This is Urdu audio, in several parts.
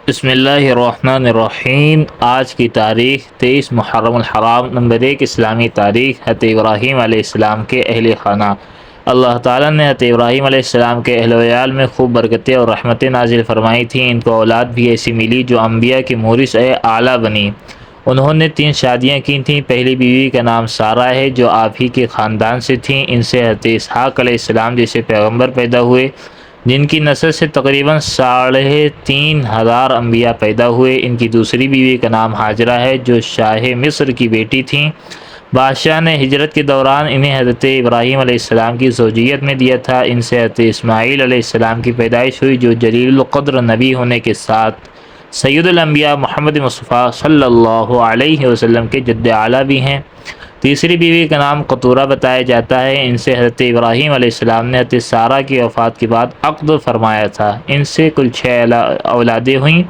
بسم اللہ الرحمن الرحیم۔ آج کی تاریخ 23 محرم الحرام نمبر 1 اسلامی تاریخ۔ حضرت ابراہیم علیہ السلام کے اہل خانہ۔ اللہ تعالیٰ نے حضرت ابراہیم علیہ السلام کے اہل ویال میں خوب برکتیں اور رحمتیں نازل فرمائی تھیں۔ ان کو اولاد بھی ایسی ملی جو انبیاء کی مورث اعلیٰ بنی۔ انہوں نے 3 شادیاں کی تھیں۔ پہلی بیوی کا نام سارہ ہے جو آپ ہی کے خاندان سے تھیں۔ ان سے حضرت اسحاق علیہ السلام جیسے پیغمبر پیدا ہوئے، جن کی نسل سے تقریباً 3500 انبیاء پیدا ہوئے۔ ان کی دوسری بیوی کا نام ہاجرہ ہے جو شاہ مصر کی بیٹی تھیں۔ بادشاہ نے ہجرت کے دوران انہیں حضرت ابراہیم علیہ السلام کی زوجیت میں دیا تھا۔ ان سے حضرت اسماعیل علیہ السلام کی پیدائش ہوئی جو جلیل القدر نبی ہونے کے ساتھ سید الانبیاء محمد مصطفیٰ صلی اللہ علیہ وسلم کے جد اعلیٰ بھی ہیں۔ تیسری بیوی کا نام قطورہ بتایا جاتا ہے۔ ان سے حضرت ابراہیم علیہ السلام نے حضرت سارہ کی وفات کے بعد عقد فرمایا تھا۔ ان سے کل 6 اولادیں ہوئیں۔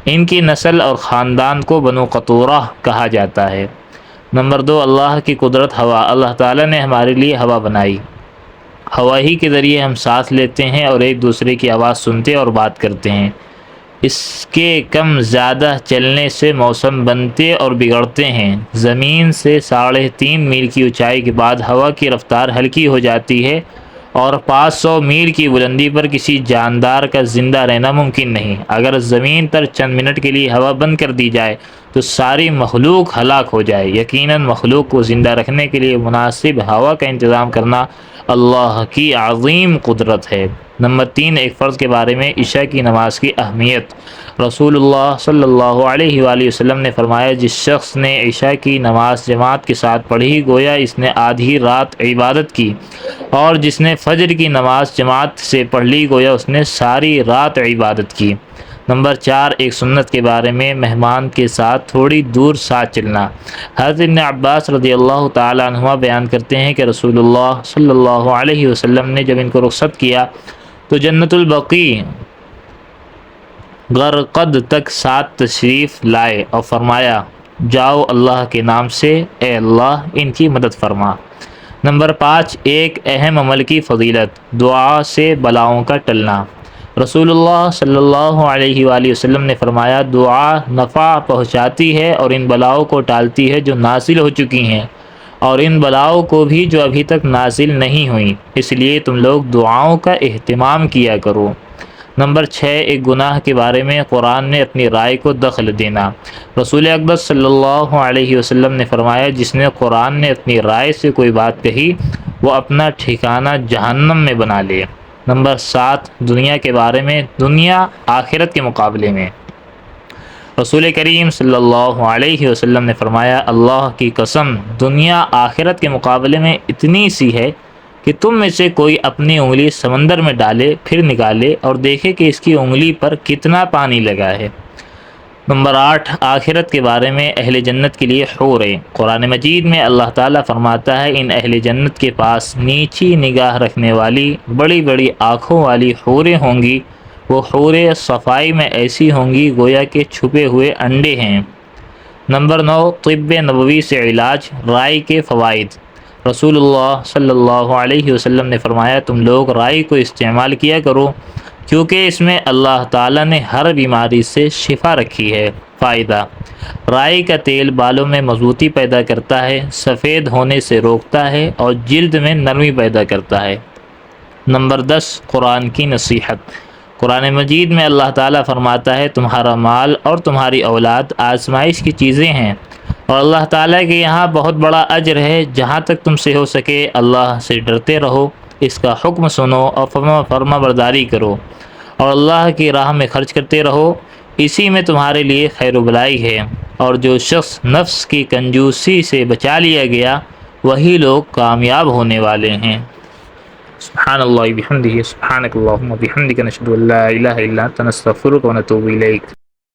ان کی نسل اور خاندان کو بنو قطورہ کہا جاتا ہے۔ نمبر 2، اللہ کی قدرت ہوا۔ اللہ تعالیٰ نے ہمارے لیے ہوا بنائی۔ ہوا ہی کے ذریعے ہم سانس لیتے ہیں اور ایک دوسرے کی آواز سنتے اور بات کرتے ہیں۔ اس کے کم زیادہ چلنے سے موسم بنتے اور بگڑتے ہیں۔ زمین سے 3.5 میل کی اونچائی کے بعد ہوا کی رفتار ہلکی ہو جاتی ہے اور 500 میل کی بلندی پر کسی جاندار کا زندہ رہنا ممکن نہیں۔ اگر زمین پر چند منٹ کے لیے ہوا بند کر دی جائے تو ساری مخلوق ہلاک ہو جائے۔ یقیناً مخلوق کو زندہ رکھنے کے لیے مناسب ہوا کا انتظام کرنا اللہ کی عظیم قدرت ہے۔ نمبر 3، ایک فرض کے بارے میں عشاء کی نماز کی اہمیت۔ رسول اللہ صلی اللہ علیہ وآلہ وسلم نے فرمایا، جس شخص نے عشاء کی نماز جماعت کے ساتھ پڑھی گویا اس نے آدھی رات عبادت کی، اور جس نے فجر کی نماز جماعت سے پڑھ لی گویا اس نے ساری رات عبادت کی۔ نمبر 4، ایک سنت کے بارے میں مہمان کے ساتھ تھوڑی دور ساتھ چلنا۔ حضرت ابن عباس رضی اللہ تعالیٰ عنہما بیان کرتے ہیں کہ رسول اللہ صلی اللہ علیہ وسلم نے جب ان کو رخصت کیا تو جنت البقیع غرقد تک ساتھ تشریف لائے اور فرمایا، جاؤ اللہ کے نام سے اے اللہ ان کی مدد فرما۔ نمبر 5، ایک اہم عمل کی فضیلت، دعا سے بلاؤں کا ٹلنا۔ رسول اللہ صلی اللہ علیہ وآلہ وسلم نے فرمایا، دعا نفع پہنچاتی ہے اور ان بلاؤں کو ٹالتی ہے جو نازل ہو چکی ہیں، اور ان بلاؤں کو بھی جو ابھی تک نازل نہیں ہوئیں، اس لیے تم لوگ دعاؤں کا اہتمام کیا کرو۔ نمبر 6، ایک گناہ کے بارے میں قرآن نے اپنی رائے کو دخل دینا۔ رسول اقدس صلی اللہ علیہ وسلم نے فرمایا، جس نے قرآن نے اپنی رائے سے کوئی بات کہی وہ اپنا ٹھکانہ جہنم میں بنا لے۔ نمبر 7، دنیا کے بارے میں، دنیا آخرت کے مقابلے میں۔ رسول کریم صلی اللہ علیہ وسلم نے فرمایا، اللہ کی قسم دنیا آخرت کے مقابلے میں اتنی سی ہے کہ تم میں سے کوئی اپنی انگلی سمندر میں ڈالے پھر نکالے اور دیکھے کہ اس کی انگلی پر کتنا پانی لگا ہے۔ نمبر 8، آخرت کے بارے میں، اہل جنت کے لیے حوریں۔ قرآن مجید میں اللہ تعالیٰ فرماتا ہے، ان اہل جنت کے پاس نیچی نگاہ رکھنے والی بڑی بڑی آنکھوں والی حوریں ہوں گی۔ وہ حوریں صفائی میں ایسی ہوں گی گویا کہ چھپے ہوئے انڈے ہیں۔ نمبر 9، طب نبوی سے علاج، رائی کے فوائد۔ رسول اللہ صلی اللہ علیہ وسلم نے فرمایا، تم لوگ رائی کو استعمال کیا کرو کیونکہ اس میں اللہ تعالیٰ نے ہر بیماری سے شفا رکھی ہے۔ فائدہ، رائی کا تیل بالوں میں مضبوطی پیدا کرتا ہے، سفید ہونے سے روکتا ہے اور جلد میں نرمی پیدا کرتا ہے۔ نمبر 10، قرآن کی نصیحت۔ قرآن مجید میں اللہ تعالیٰ فرماتا ہے، تمہارا مال اور تمہاری اولاد آزمائش کی چیزیں ہیں اور اللہ تعالیٰ کے یہاں بہت بڑا اجر ہے۔ جہاں تک تم سے ہو سکے اللہ سے ڈرتے رہو، اس کا حکم سنو اور فرما برداری کرو، اور اللہ کی راہ میں خرچ کرتے رہو، اسی میں تمہارے لیے خیر و بلائی ہے۔ اور جو شخص نفس کی کنجوسی سے بچا لیا گیا وہی لوگ کامیاب ہونے والے ہیں۔ سبحان اللہ بحمدہ، سبحانک اللہم وبحمدک، نشہد ان لا الہ الا انت، نستغفرک ونتوب الیک۔